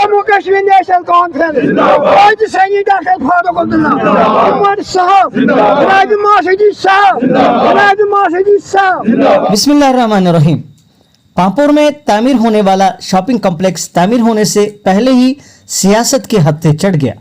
Jammu Kashmir national conference आज Saini doctor Farooq Abdullah Omar साहब राज मासजी साहब। बिस्मिल्लाहिर्रहमानिर्रहीम। पांपोर में तामीर होने वाला शॉपिंग कॉम्प्लेक्स तामीर होने से पहले ही सियासत के हत्थे चढ़ गया।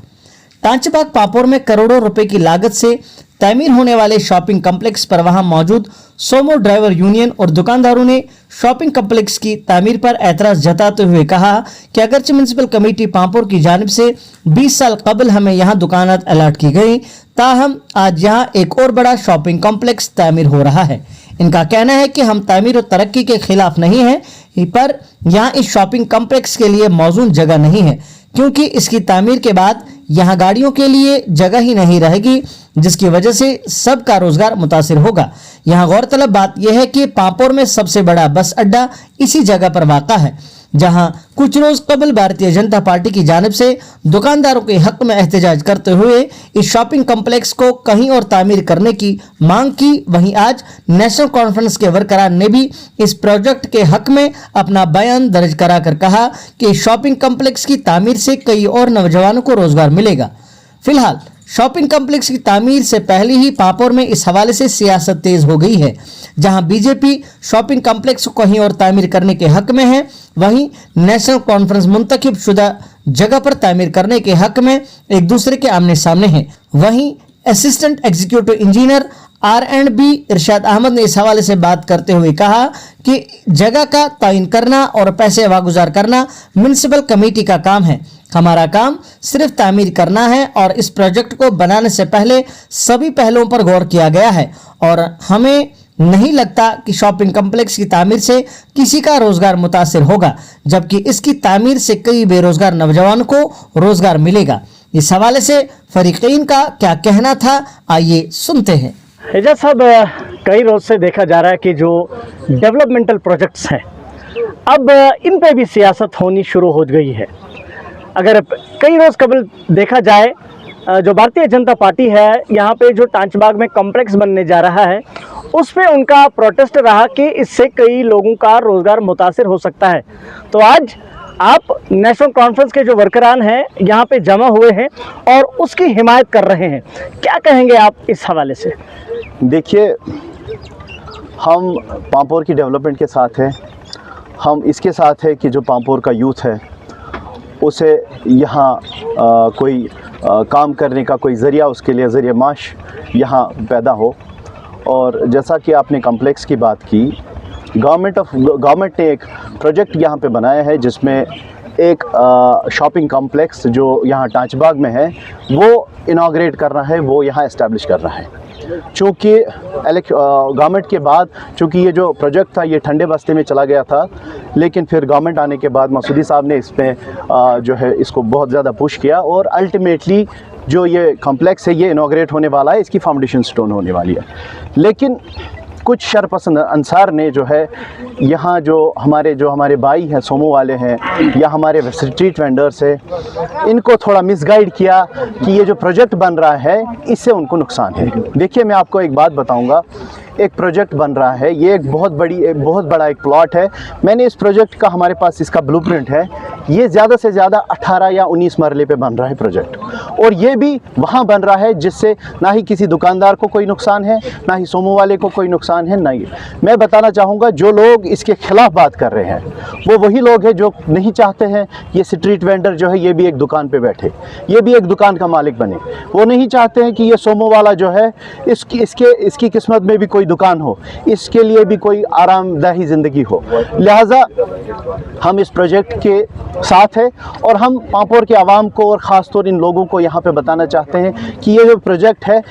टांचबाग पांपोर में करोड़ों रुपए की लागत से तामीर होने वाले शॉपिंग कॉम्प्लेक्स पर वहां मौजूद सोमो ड्राइवर यूनियन और दुकानदारों ने शॉपिंग कॉम्प्लेक्स की तामीर पर एतराज जताते हुए कहा कि अगरचे म्युनिसिपल कमेटी पांपोर की जानिब से 20 साल कबल हमें यहां दुकानात अलॉट की गई, ताहम आज यहां एक और बड़ा शॉपिंग कॉम्प्लेक्स तामीर हो रहा है। इनका कहना है कि हम तामीर और तरक्की के खिलाफ नहीं हैं, पर यहाँ इस शॉपिंग कॉम्प्लेक्स के लिए मौजूद जगह नहीं है, क्योंकि इसकी तामीर के बाद यहाँ गाड़ियों के लिए जगह ही नहीं रहेगी, जिसकी वजह से सबका रोजगार मुतासिर होगा। यहाँ गौरतलब बात यह है कि पांपोर में सबसे बड़ा बस अड्डा इसी जगह पर वाक़ा है, जहां कुछ रोज कबल भारतीय जनता पार्टी की जानिब से दुकानदारों के हक में एहतजाज करते हुए इस शॉपिंग कॉम्प्लेक्स को कहीं और तामीर करने की मांग की। वहीं आज नेशनल कॉन्फ्रेंस के वर्करान ने भी इस प्रोजेक्ट के हक में अपना बयान दर्ज करा कर कहा कि शॉपिंग कॉम्प्लेक्स की तामीर से कई और नौजवानों को रोजगार मिलेगा। फिलहाल शॉपिंग कॉम्प्लेक्स की तामीर से पहले ही पांपोर में इस हवाले से सियासत तेज हो गई है। जहां बीजेपी शॉपिंग कॉम्प्लेक्स को कहीं और तामीर करने के हक में है, वहीं नेशनल कॉन्फ्रेंस मुंतखब शुदा जगह पर तामीर करने के हक में एक दूसरे के आमने सामने है। वहीं असिस्टेंट एग्जीक्यूटिव इंजीनियर R&B इरशाद अहमद ने इस हवाले से बात करते हुए कहा कि जगह का तयन करना और पैसे वागुजार करना म्युनिसिपल कमेटी का काम है। हमारा काम सिर्फ तामीर करना है और इस प्रोजेक्ट को बनाने से पहले सभी पहलुओं पर गौर किया गया है और हमें नहीं लगता कि शॉपिंग कॉम्प्लेक्स की तामीर से किसी का रोजगार मुतासिर होगा, जबकि इसकी तामीर से कई बेरोजगार नौजवानों को रोजगार मिलेगा। इस हवाले से फरीकीन का क्या कहना था, आइए सुनते हैं। एजाज साहब, कई रोज से देखा जा रहा है कि जो डेवलपमेंटल प्रोजेक्ट्स हैं अब इन पे भी सियासत होनी शुरू हो गई है। अगर कई रोज कबल देखा जाए, जो भारतीय जनता पार्टी है यहाँ पे जो टांचबाग में कॉम्प्लेक्स बनने जा रहा है उस पे उनका प्रोटेस्ट रहा कि इससे कई लोगों का रोजगार मुतासिर हो सकता है। तो आज आप नेशनल कॉन्फ्रेंस के जो वर्करान हैं यहाँ पे जमा हुए हैं और उसकी हिमायत कर रहे हैं, क्या कहेंगे आप इस हवाले से? देखिए, हम पांपोर की डेवलपमेंट के साथ हैं। हम इसके साथ है कि जो पांपोर का यूथ है उसे यहाँ कोई काम करने का कोई ज़रिया, उसके लिए ज़रिया माश यहाँ पैदा हो। और जैसा कि आपने कॉम्प्लेक्स की बात की, गवर्नमेंट ने एक प्रोजेक्ट यहाँ पे बनाया है जिसमें एक शॉपिंग कॉम्प्लेक्स जो यहाँ टांचबाग में है वो इनाग्रेट करना है, वो यहाँ इस्टेब्लिश करना है। चूँकि गवर्नमेंट के बाद, चूँकि ये जो प्रोजेक्ट था ये ठंडे बस्ते में चला गया था, लेकिन फिर गवर्नमेंट आने के बाद मसूदी साहब ने इसमें जो है इसको बहुत ज़्यादा पुश किया और अल्टीमेटली जो ये कॉम्प्लेक्स है ये इनाग्रेट होने वाला है, इसकी फाउंडेशन स्टोन होने वाली है। लेकिन कुछ शरपसंद अंसार ने जो है यहाँ जो हमारे भाई हैं सोमो वाले हैं या हमारे स्ट्रीट वेंडर्स हैं, इनको थोड़ा मिसगाइड किया कि ये जो प्रोजेक्ट बन रहा है इससे उनको नुकसान है। देखिए, मैं आपको एक बात बताऊंगा, एक प्रोजेक्ट बन रहा है, ये एक बहुत बड़ा एक प्लॉट है। मैंने इस प्रोजेक्ट का, हमारे पास इसका ब्लूप्रिंट है, ये ज़्यादा से ज़्यादा 18 या 19 मरले पे बन रहा है प्रोजेक्ट, और ये भी वहाँ बन रहा है जिससे ना ही किसी दुकानदार को कोई नुकसान है, ना ही सोमो वाले को कोई नुकसान है। नहीं, मैं बताना चाहूँगा जो लोग इसके खिलाफ बात कर रहे हैं वो वही लोग हैं जो नहीं चाहते हैं ये स्ट्रीट वेंडर जो है ये भी एक दुकान पे बैठे, ये भी एक दुकान का मालिक बने। वो नहीं चाहते हैं कि ये सोमो वाला जो है इसकी किस्मत में भी कोई दुकान हो, इसके लिए भी कोई आरामदायी ज़िंदगी हो। लिहाजा हम इस प्रोजेक्ट के साथ है और हम पांपोर के आवाम को और ख़ास तौर इन लोगों को यहाँ पे बताना चाहते हैं कि ये जो प्रोजेक्ट है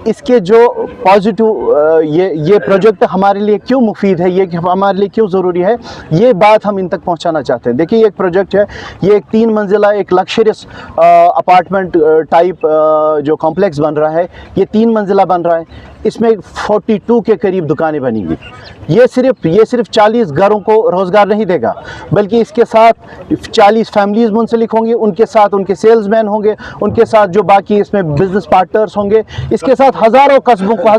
इसके जो पॉजिटिव ये प्रोजेक्ट हमारे लिए क्यों मुफीद है, ये हमारे लिए क्यों ज़रूरी है, ये बात हम इन तक पहुंचाना चाहते हैं। देखिए, ये एक प्रोजेक्ट है, ये एक 3 मंजिला एक लग्जरियस अपार्टमेंट टाइप जो कॉम्प्लेक्स बन रहा है, ये 3 मंजिला बन रहा है। इसमें 42 के करीब दुकानें बनेंगी। ये सिर्फ 40 घरों को रोज़गार नहीं देगा, बल्कि इसके साथ 40 फैमिलीज़ मुंसलिक होंगी, उनके साथ उनके सेल्समैन होंगे, उनके साथ जो बाकी इसमें बिजनेस पार्टनर्स होंगे, इसके साथ हज़ारों कस्बों को,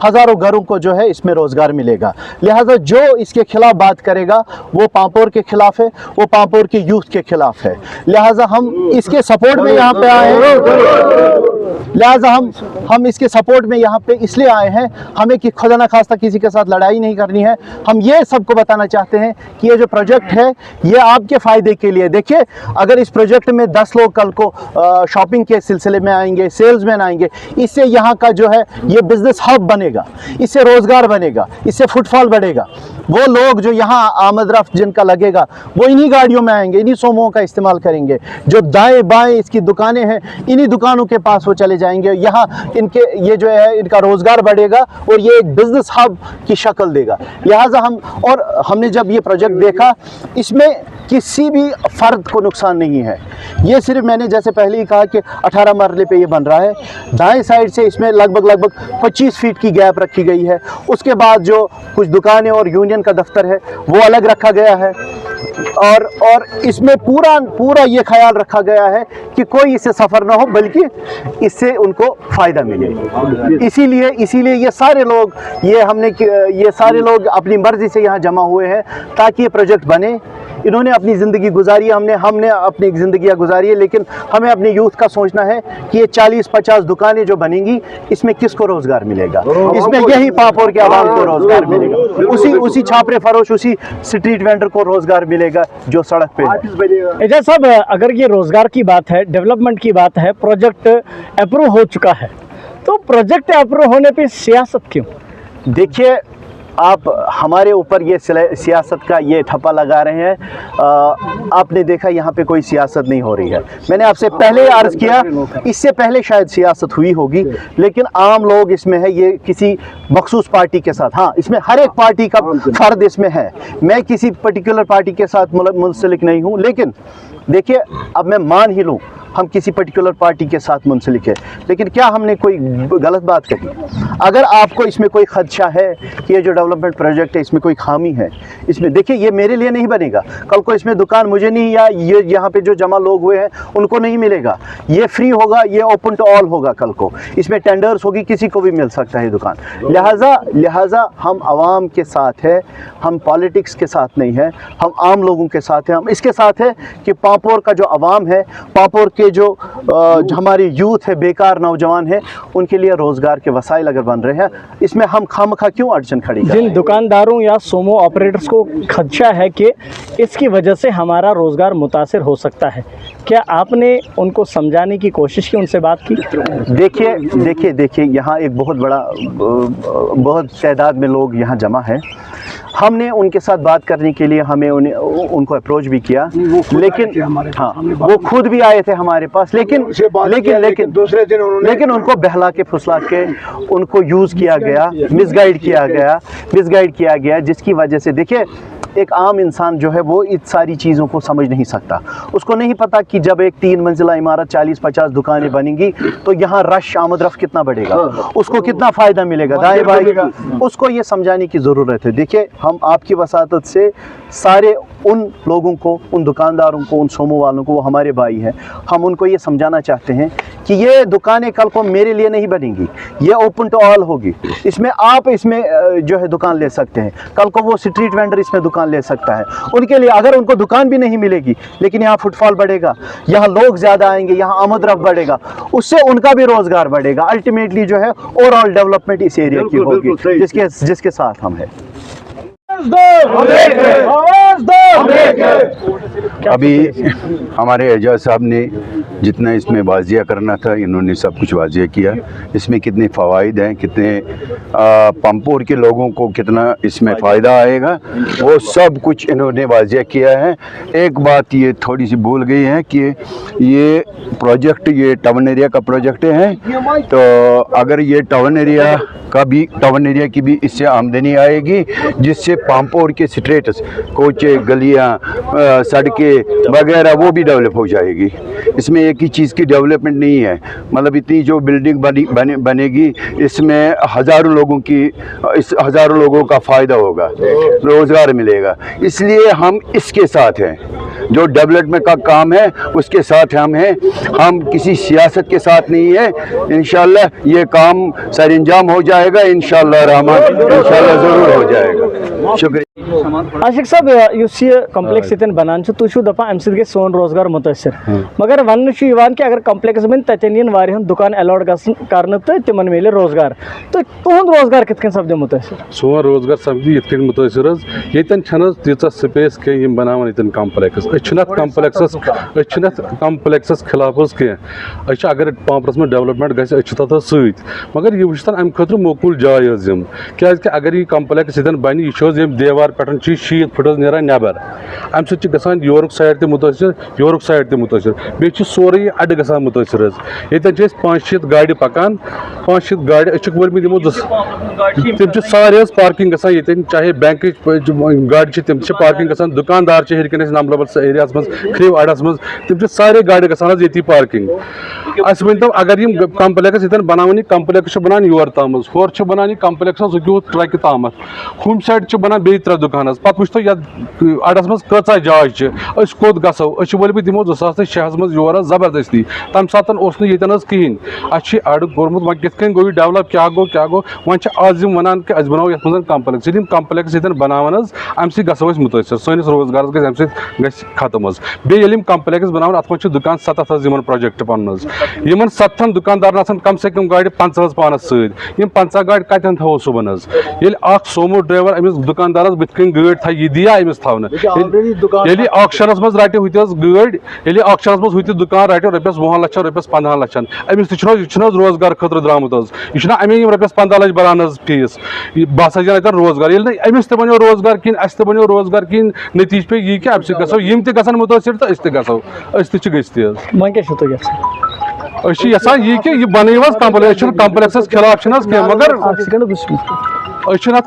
हज़ारों घरों को जो है इसमें रोज़गार मिलेगा। लिहाजा जो इसके खिलाफ बात करेगा वो पांपोर के खिलाफ है, वो पांपोर के यूथ के खिलाफ है। लिहाजा हम इसके सपोर्ट में यहाँ पे आए हैं। लिहाजा हम इसके सपोर्ट में यहाँ पे इसलिए आए हैं, हमें कि खुदा ना खास्ता किसी के साथ लड़ाई नहीं करनी है। हम ये सबको बताना चाहते हैं कि ये जो प्रोजेक्ट है ये आपके फ़ायदे के लिए। देखिए, अगर इस प्रोजेक्ट में 10 लोग कल को शॉपिंग के सिलसिले में आएंगे, सेल्समैन आएंगे, इससे यहाँ का जो है ये बिज़नेस हब बनेगा, इससे रोज़गार बनेगा, इससे फुटफॉल बढ़ेगा। वो लोग जो यहाँ आमद रफ्त जिनका लगेगा वो इन्हीं गाड़ियों में आएंगे, इन्हीं सोमों का इस्तेमाल करेंगे। जो दाएँ बाएँ इसकी दुकानें हैं, इन्हीं दुकानों के पास वो चले जाएंगे। यहाँ इनके ये जो है इनका रोज़गार बढ़ेगा और ये एक बिज़नेस हब की शक्ल देगा। लिहाजा हमने जब ये प्रोजेक्ट देखा, इसमें किसी भी फ़र्द को नुकसान नहीं है। ये सिर्फ मैंने जैसे पहले ही कहा कि 18 मरले पे ये बन रहा है। दाएं साइड से इसमें लगभग 25 फीट की गैप रखी गई है। उसके बाद जो कुछ दुकानें और यूनियन का दफ्तर है वो अलग रखा गया है, और इसमें पूरा ये ख्याल रखा गया है कि कोई इससे सफ़र ना हो, बल्कि इससे उनको फ़ायदा मिले। इसीलिए ये सारे लोग अपनी मर्ज़ी से यहाँ जमा हुए हैं ताकि ये प्रोजेक्ट बने। इन्होंने अपनी ज़िंदगी गुजारी है, हमने अपनी ज़िंदगियाँ गुजारी है, लेकिन हमें अपने यूथ का सोचना है कि ये 40-50 दुकानें जो बनेंगी इसमें किसको रोज़गार मिलेगा? इसमें यही पांपोर के आवाम को रोज़गार मिलेगा, उसी छापरे फरोश, उसी स्ट्रीट वेंडर को रोज़गार मिलेगा जो सड़क पे है। एजाज साहब, अगर ये रोज़गार की बात है, डेवलपमेंट की बात है, प्रोजेक्ट अप्रूव हो चुका है, तो प्रोजेक्ट अप्रूव होने पे सियासत क्यों? देखिए, आप हमारे ऊपर ये सियासत का ये ठप्पा लगा रहे हैं। आपने देखा यहाँ पे कोई सियासत नहीं हो रही है। मैंने आपसे पहले अर्ज़ किया, इससे पहले शायद सियासत हुई होगी, लेकिन आम लोग इसमें है, ये किसी मखसूस पार्टी के साथ, हाँ, इसमें हर एक पार्टी का फ़र्द इसमें है। मैं किसी पर्टिकुलर पार्टी के साथ मुंसलिक नहीं हूँ, लेकिन देखिए, अब मैं मान ही लूँ हम किसी पर्टिकुलर पार्टी के साथ मुंसलिक है, लेकिन क्या हमने कोई गलत बात कही? अगर आपको इसमें कोई खदशा है कि ये जो डेवलपमेंट प्रोजेक्ट है इसमें कोई खामी है, इसमें देखिए, ये मेरे लिए नहीं बनेगा, कल को इसमें दुकान मुझे नहीं, या ये यहाँ पे जो जमा लोग हुए हैं उनको नहीं मिलेगा। ये फ्री होगा, ये ओपन टू ऑल होगा। कल को इसमें टेंडर्स होगी, किसी को भी मिल सकता है दुकान। लिहाजा हम आवाम के साथ है, हम पॉलिटिक्स के साथ नहीं है, हम आम लोगों के साथ हैं। हम इसके साथ है कि पांपोर का जो आवाम है, पांपोर के जो हमारे यूथ है, बेकार नौजवान है, उनके लिए रोज़गार के वसाइल अगर बन रहे हैं, इसमें हम खामखा क्यों अड़चन खड़ी करें? जिन दुकानदारों या सोमो ऑपरेटर्स को खदशा है कि इसकी वजह से हमारा रोज़गार मुतासिर हो सकता है, क्या आपने उनको समझाने की कोशिश की, उनसे बात की? देखिए, यहाँ एक बहुत तादाद में लोग यहाँ जमा है। हमने उनके साथ बात करने के लिए उनको अप्रोच भी किया, लेकिन हाँ, वो खुद भी आए थे हमारे पास, लेकिन उनको बहला के फुसला के उनको यूज़ किया गया, मिसगाइड किया गया, जिसकी वजह से देखिए, एक आम इंसान जो है वो इस सारी चीज़ों को समझ नहीं सकता। उसको नहीं पता कि जब एक 3 मंजिला इमारत 40-50 दुकानें बनेंगी तो यहाँ रश आमद रफ्त कितना बढ़ेगा, उसको कितना फ़ायदा मिलेगा, दाएँ बाएँ, उसको ये समझाने की ज़रूरत है। देखिए, हम आपकी वसातत से सारे उन लोगों को, उन दुकानदारों को, उन सोमो वालों को, वो हमारे भाई हैं, हम उनको ये समझाना चाहते हैं कि ये दुकानें कल को मेरे लिए नहीं बनेंगी, ये ओपन टू ऑल होगी। इसमें आप जो है दुकान ले सकते हैं, कल को वो स्ट्रीट वेंडर इसमें दुकान ले सकता है। उनके लिए अगर उनको दुकान भी नहीं मिलेगी, लेकिन यहाँ फुटफॉल बढ़ेगा, यहाँ लोग ज़्यादा आएंगे, यहाँ आमद रफ्त बढ़ेगा, उससे उनका भी रोज़गार बढ़ेगा। अल्टीमेटली जो है ओवरऑल डेवलपमेंट इस एरिया की होगी, जिसके साथ हम हैं। अभी हमारे एजाज साहब ने जितना इसमें वाजिया करना था, इन्होंने सब कुछ वाजिया किया। इसमें कितने फ़वाइद हैं, कितने पांपोर के लोगों को कितना इसमें फ़ायदा आएगा, वो सब कुछ इन्होंने वाजिया किया है। एक बात ये थोड़ी सी भूल गई है कि ये प्रोजेक्ट, ये टाउन एरिया का प्रोजेक्ट है, तो अगर ये टाउन एरिया की भी इससे आमदनी आएगी, जिससे पांपोर के स्ट्रेटस, कोचे, गलियां, सड़कें वगैरह वो भी डेवलप हो जाएगी। इसमें एक ही चीज़ की डेवलपमेंट नहीं है, मतलब इतनी जो बिल्डिंग बनेगी इसमें हज़ारों लोगों का फ़ायदा होगा, रोज़गार मिलेगा। इसलिए हम इसके साथ हैं, जो डेवलपमेंट का काम है उसके साथ हम हैं, हम किसी सियासत के साथ नहीं है। इंशाल्लाह ये काम सर अंजाम हो जाएगा, इंशाल्लाह रहमान, इंशाल्लाह ज़रूर हो जाएगा। शुक्रिया। आशिक साहब इस कम्प्लेक्स इतन बनान तुम दपान अम सो सोन रोजगार मुतासर, मगर वन कि अगर कम्प्लेक्स बन तन वारियन दुकान अलॉट कर तो तिमन मिले रोजगार, तो तुंद रोजगार कित सपदे मुतासर? सोन रोजगार सपदी ये मुतासर यन तीचा स्पेस कह बनान यन कम्प्लेक्स कम्प्लेक्सस खिलाफ कह अगर पांपरस में डेवलपमेंट गि तथ मगर यह वुचन अम खुद मोकूल जाय क्या अगर यह कम्प्लेक्स यन बन यह देवार पे शीत फुट नान नबर अम सान योरुक साइड मुतासर योरुक साइड मुतासर बे सोरे अड ग मुतासर ये 5-6 गाड़ पकान 5-6 गाड़ वोलम यमो तम सारे पार्किंग ग चाहे बैंक गाड़ तम पार्किंग ग दुकानदार हरकन नमलबल एरिया मज खरीव अड़स मज तम सारे गाड़ ग पार्किंग अस वन तो अगर कम्प्लेक्स ये बनान कम्प्लेक्स बनान योर तम होर बनान कम्प्लेक्स सो ट्रक तम हम साइड बनान बे 3 दुकान पे वो ये अड़स मज कचा जाय कोत गो वोलम दिमो 2006 मज योर जबरदस्ती तम सात ये कहें अड़ कोर्मुत वो कित गो डेवलप क्या गो वो आज वन कि बनाओ ये मज कम्प्लेक्स ये कम्प्लेक्स ये बनान अम सो मुतासर सैनिस रोजगार गम खत्म बे कम्प्लेक्स बनान अत दुकान 7 प्रोजेक्ट पन 7 दुकानदार कम से कम गाड़ 50 पानस सम 50 गाड़ कतन थो सुबह ये सोमो ड्राइवर अमिस दुकानदार बुथ गाड़ था यह दिया अमिस थवने ऑक्शनस मज रटे हुत गाड़ ऑक्शनस मज हुत दुकान रटे रॉपियस 10 लाख रॉपियस 15 लाख अमिस तह रोजगार खतर द्रामुत यह अमे रॉपियस 15 लाख बरान फीस बह अतन रोजगार ये अमिस त बनो रोजगार किन अस त बनो रोजगार किन नतीज पे यह कि अम सो यम त मुतासर तो अस गो यसान यह कि यह बनव कम्प्लेक्सस खिलाफ मगर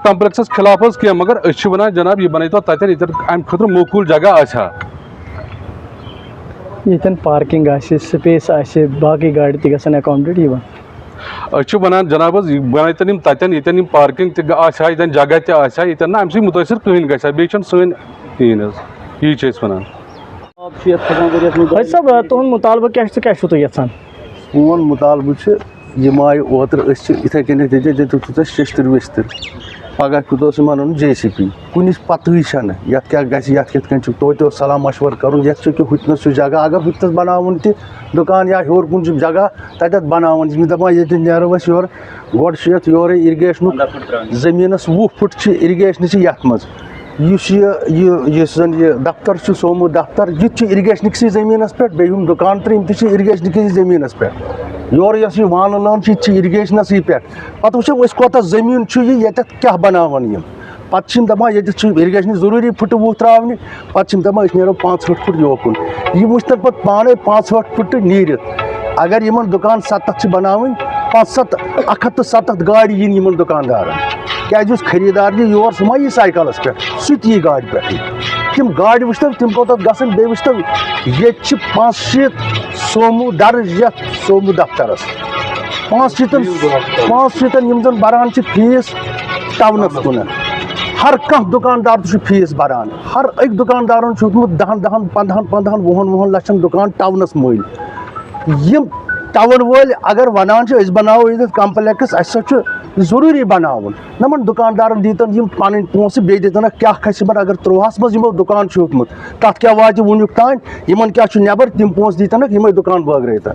कम्प्लेक्सस खिलाफ कह मगर वन जनाब यह बन तन अम खुद मोकूल जगह ये पार्किंग स्पेस बाकी गाड़ी तक अकोमोडेट वन जनाब बन तन ये पार्किंग तन जगह तन अम मुतासर कहीं ग सन कहें यही वन साहब तुहद मुतालबा क्या तुम यहां? सोन मुतालबा यम आय ओतर इथे कन शेस्तर वेस्तर पगह कुत मन JCP कुन पतही ये क्या गि तो सलाह मशवर कर हुतन सह जगह अगर हुतस बनावन दुकान या होर कुन जगह तत बनावन दपान ये नो योर गोड योर इरीगेशन जमीनस 20 फुट इरीगेशन यह दफ्तर सोमो दफ्तर यह इरीगेशन जमीन पे बे दुकान तम इरीगेशन जमीन पे योर वान लान इरीगेशन पे पे वो कोत जमीन ये क्या बनावन पे दपान ये इरीगेशन जरूरी फुट 20 त्रावनी पे दपान नो 5 फुट योकुन यह वुचन पे पाने 5 फुट नीर अगर इन दुकान 7 बनावन 107 गाड़ इन दुकानदार क्या खरीदार योर सह मा साइकलस पे सह गाड़ पे तम गाड़ वुचत तम कोत गसन बे वुचत ये 500 सोमो दर्ज ये सोमो दफ्तरस 500 बरान फीस टाउनस कुन हर कह दुकानदार फीस बरान हर एक दुकानदार 10-15 लक्षन दुकान टाउनस मूल यम टाउन वोल अगर वनान बनाओ ये कम्प्लेक्स अस जरूरी बनावन नमन दुकानदार दीतन पन पोस बे दीतन क्या खसमन अगर 3 मज दुकान होतमुत तथ क्या वात वुनुक तान इन क्या नबर तम पोस दीतन यम दुकान बगरतन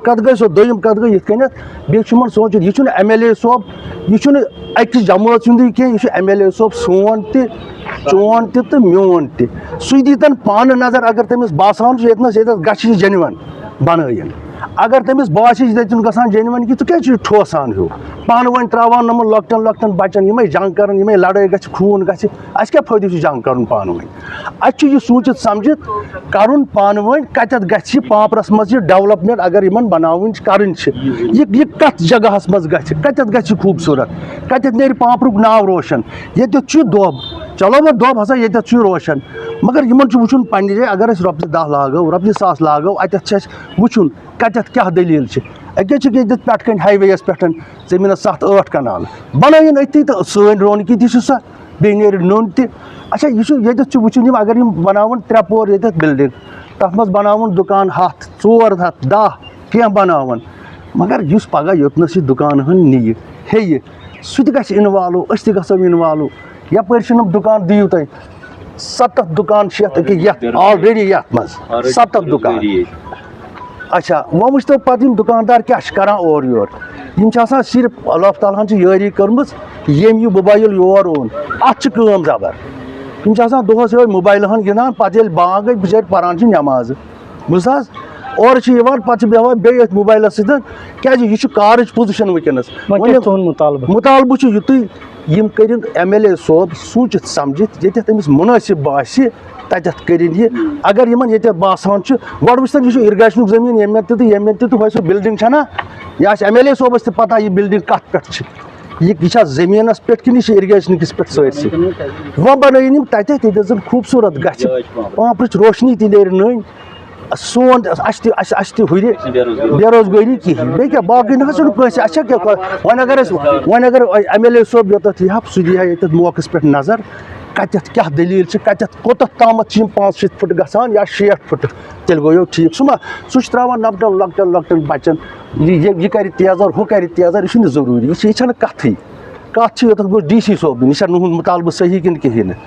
कत गई सो दोम कत गई ये बे सोचित यह MLA सोब यह अकिस जमात सुंद कह MLA सोब सोन चोन तो मोन सह दीतन पान नजर अगर तमिस बासान ये गि जेन्युइन बनाइन اگر تمس باسی دتن گژھان جینون کہ ژٕ کیٛازِ چھُ ٹھوسان ہیوٗ پانہٕ ؤنۍ ترٛاوان نۄمن لۄکٹٮ۪ن لۄکٹٮ۪ن بچن یِمے جنگ کران یِمے لڑٲے گژھِ خوٗن گژھِ اَسہِ کیٛاہ فٲیدٕ چھُ جنگ کرُن پانہٕ ؤنۍ اَسہِ چھُ یہِ سوٗنٛچِتھ سمجھِتھ کرُن پانہٕ ؤنۍ کتٮ۪تھ گژھِ یہِ پامپرس منٛز یہِ ڈیولپمنٹ اگر یِمن بناوٕنۍ کرٕنۍ چھِ یہِ کتھ جگہس منٛز گژھِ کتٮ۪تھ گژھِ یہِ خوٗبصوٗرت کتٮ۪تھ نیرِ پامپرُک ناو روشن ییٚتٮ۪تھ چھُ دۄب چلو وۄنۍ دۄب ہسا ییٚتٮ۪تھ چھُ روشن مگر یِمن چھُ وٕچھُن پننہِ جایہِ اگر أسۍ رۄپیہِ 10 لاگو رۄپیہِ 1,000 لاگو اتٮ۪تھ چھُ اَسہِ وٕچھُن کتٮ۪تھ کیٛاہ دٔلیٖل چھِ أکیٛاہ چھِ ییٚتٮ۪تھ پٮ۪ٹھٕ کَنۍ ہاے وییَس پٮ۪ٹھ زٔمیٖنَس 7-8 کنال بنٲیِن أتھی تہٕ سٲنۍ رونقی تہِ چھِ سۄ بیٚیہِ نیرِ نوٚن تہِ اچھا یہِ چھُ ییٚتٮ۪تھ چھُ وٕچھُن یِم اگر یِم بناوَن 3 پور ییٚتٮ۪تھ بِلڈِنٛگ تَتھ منٛز بناوُن دُکان 100 400 10 کینٛہہ بناوَن مگر یُس پگاہ یوٚتنَس یہِ دُکان ہن نِیہِ ہیٚیہِ سُہ تہِ گژھِ اِنوالو أسۍ تہِ گژھو اِنوالو یپٲرۍ چھِ یِم دُکان دِیِو تُہۍ 7 دُکان چھِ یَتھ أکیٛاہ یَتھ آلریڈی یَتھ منٛز 7 دُکان اچھا وۄنۍ وٕچھتو پتہٕ یِم دُکاندار کیٛاہ چھِ کران اورٕ یور یِم چھِ آسان صرف اللہ تعالیٰ ہن چھِ یٲری کٔرمٕژ ییٚمۍ یہِ موبایل یور اوٚن اَتھ چھِ کٲم زبر یِم چھِ آسان دۄہس یِہوے موبایلہٕ ہن گِنٛدان پتہٕ ییٚلہِ بانٛگ گٔے بِچٲرۍ پران چھِ نٮ۪مازٕ بوٗز حظ اورٕ چھِ یِوان پتہٕ چھِ بیٚہوان بیٚیہِ أتھۍ موبایلس سۭتۍ کیٛازِ یہِ چھُ کارٕچ پُزِشن وٕنکیٚنس مُطالبہٕ چھُ یُتُے یِم کٔرِنۍ MLA صٲب سوٗنٛچِتھ سمجھِتھ ییٚتٮ۪تھ أمِس مُنٲسِب باسہِ تتٮ۪تھ کٔرِنۍ یہِ اگر یِمن ییٚتٮ۪تھ باسان چھُ گۄڈٕ وٕچھتن یہِ چھُ اِرگیشنُک زٔمیٖن ییٚمہِ تہِ تہٕ ییٚمہِ تہِ تہٕ سۄ بِلڈِنٛگ چھَنا یہِ آسہِ MLA صٲبس تہِ پتہ یہِ بِلڈِنٛگ کتھ پٮ۪ٹھ چھِ یہِ چھا زٔمیٖنس پٮ۪ٹھ کِنہٕ یہِ چھِ اِرگیشنٕکِس پٮ۪ٹھ سٲرسٕے وۄنۍ بنٲیِن یِم تتٮ۪تھ ییٚتٮ۪تھ زن خوٗبصوٗرت گژھِ پامپرٕچ روشنی تہِ نیرِ نٔنۍ سون اَسہِ تہِ ہُرِ بے روزگٲری کِہیٖنۍ بیٚیہِ کیٛاہ باقٕے نہ حظ چھُنہٕ کٲنٛسہِ اَسہِ چھا کیٛاہ وۄنۍ اگر MLA صٲب یوٚتَتھ یی ہا سُہ دی ہا ییٚتٮ۪تھ موقعس پٮ۪ٹھ نظر کتٮ۪تھ کیٛاہ دٔلیٖل چھِ کتٮ۪تھ کوٚتَتھ تامَتھ چھِ یِم 65 فُٹ گژھان یا 60 فُٹ تیٚلہِ گوٚو ٹھیٖک سُہ چھُ ترٛاوان لۄکٹٮ۪ن بچن یہِ کرِ تیزر ہُہ کرِ تیزر یہِ چھُنہٕ ضروٗری یہِ چھنہٕ کتھٕے کتھ چھِ یوٚتَتھ گوٚژھ DC صٲبُن یہِ چھا نُہُنٛد مُطالبہٕ صحیح کِنہٕ کِہیٖنۍ نہٕ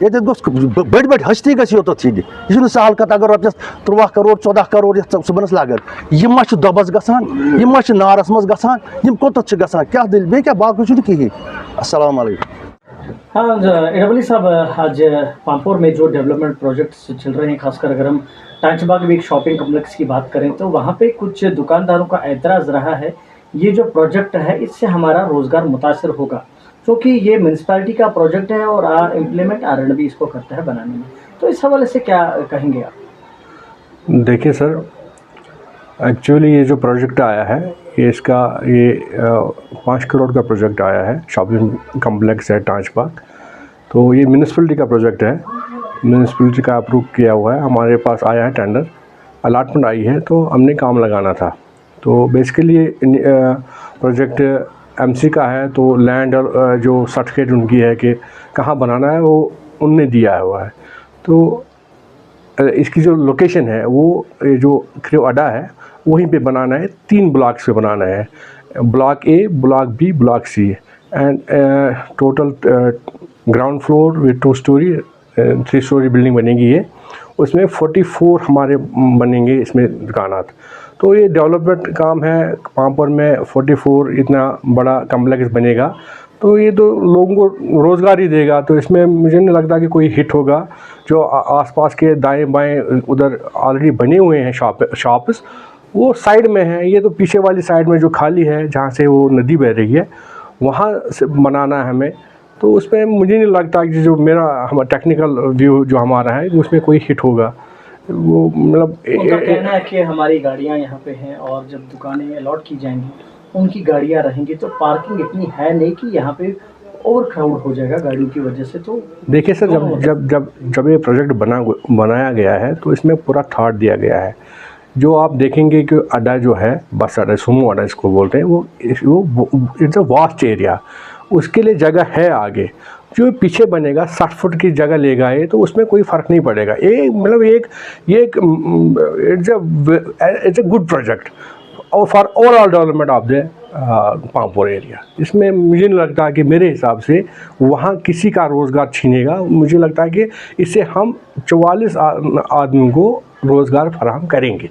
ییٚتٮ۪تھ گوٚژھ بٔڑۍ ہستی گژھِ یوٚتَتھ یِنہِ یہِ چھُنہٕ سہل کتھ اگر رۄپیَس 13 کرور 14 کرور یَتھ صُبحنس لگن یِم ما چھِ دۄبس گژھان یِم ما چھِ نارس منٛز گژھان یِم کوٚتَتھ چھِ گژھان کیٛاہ دٔلیٖل بیٚیہِ کیٛاہ باقٕے چھُنہٕ کِہیٖنۍ السلام علیکم हाँ एडबली साहब आज पांपोर में जो डेवलपमेंट प्रोजेक्ट्स चल रहे हैं खासकर अगर हम टांचबाग में एक शॉपिंग कम्प्लेक्स की बात करें तो वहाँ पे कुछ दुकानदारों का एतराज़ रहा है ये जो प्रोजेक्ट है इससे हमारा रोज़गार मुतासर होगा क्योंकि ये म्यूनसिपैलिटी का प्रोजेक्ट है और इम्प्लीमेंट RNB इसको करता है बनाने में तो इस हवाले से क्या कहेंगे आप? देखिए सर एक्चुअली ये जो प्रोजेक्ट आया है ये 5 करोड़ का प्रोजेक्ट आया है शॉपिंग कम्प्लेक्स है टांचबाग तो ये म्यूनसिपैलिटी का प्रोजेक्ट है म्यूनसिपैलिटी का अप्रूव किया हुआ है हमारे पास आया है टेंडर अलाटमेंट आई है तो हमने काम लगाना था तो बेसिकली ये प्रोजेक्ट MC का है तो लैंड और जो सर्टिफिकेट उनकी है कि कहाँ बनाना है वो उनने दिया हुआ है तो इसकी जो लोकेशन है वो ये जो क्रियो अड्डा है वहीं पे बनाना है 3 ब्लॉक्स पे बनाना है block A block B block C and total ground floor with 2 story 3 story building बनेगी ये उसमें 44 हमारे बनेंगे इसमें दुकानात तो ये डेवलपमेंट काम है पांपोर में 44 इतना बड़ा कम्प्लेक्स बनेगा तो ये तो लोगों को रोज़गार ही देगा तो इसमें मुझे नहीं लगता कि कोई हिट होगा जो आसपास के दाएं बाएं उधर ऑलरेडी बने हुए हैं शॉप्स वो साइड में है ये तो पीछे वाली साइड में जो खाली है जहाँ से वो नदी बह रही है वहाँ से बनाना है हमें तो उसमें मुझे नहीं लगता कि जो मेरा टेक्निकल व्यू जो हमारा है उसमें कोई हिट होगा वो मतलब कहना है कि हमारी गाड़ियाँ यहाँ पे हैं और जब दुकानें अलॉट की जाएंगी उनकी गाड़ियाँ रहेंगी तो पार्किंग इतनी है नहीं कि यहाँ पे ओवर क्राउड हो जाएगा गाड़ियों की वजह से तो देखिए सर जब ये प्रोजेक्ट बनाया गया है तो इसमें पूरा थाट दिया गया है जो आप देखेंगे कि अड्डा जो है बस अड्डा सुमो अड्डा इसको बोलते हैं वो इट्स अ वास्ट एरिया उसके लिए जगह है आगे जो पीछे बनेगा 60 फुट की जगह लेगा ये तो उसमें कोई फ़र्क नहीं पड़ेगा ये मतलब ये इट्स अ गुड प्रोजेक्ट और for overall development of the Pampore area इसमें मुझे नहीं लगता कि मेरे हिसाब से वहाँ किसी का रोज़गार छीनेगा मुझे लगता है कि इससे हम 44 आदमियों को रोज़गार फराहम करेंगे